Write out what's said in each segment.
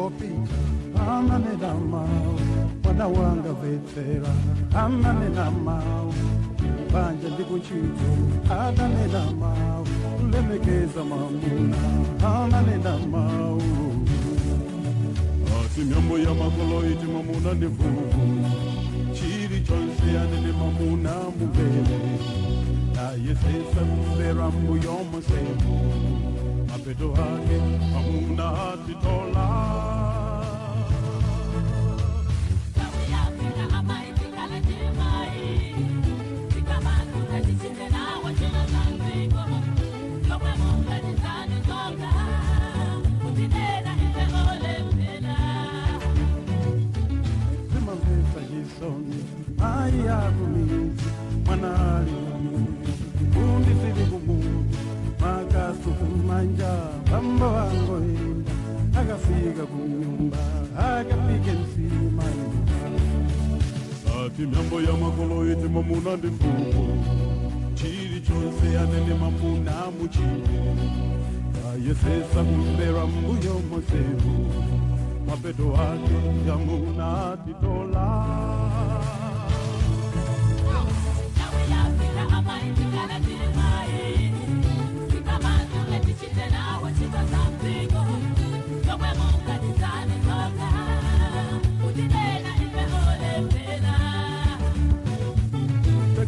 pita ananena mau mwana wanga vetera ananena mau banja ndikuchito ananena mau lemekeza mamuna ananena mau ati myambo ya makolo iti mamuna ndivuvu chiri chonse anene mamuna mubele na yesesa kumbera mbuyo msemu mapeto hake mamuna atitola manali kundi silibumu makasu kumanja bamba wango inda akafika kunyumba akapike nsima ati myambo ya makolo iti mamuna ndifuko chiri chose anene mamuna muchire ayesesa kumbera mbuyo mosevu mapeto wake yamuna atitola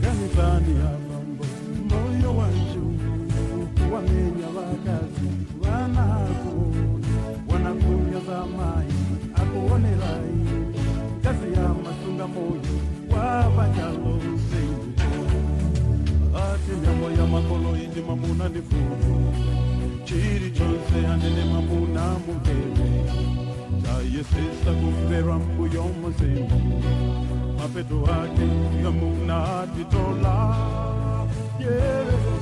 kanisani ya mambo moyo wanju wamenya wakazi wanakunya zamai akuonela kazi ya matunga moyo wabanyalo ati myambo ya makolo iti mamuna ndifuku chiri chonse anene mamuna mubele chayesesa kumbera mbuyo msemu mapeto wake yamuna atitola yeah.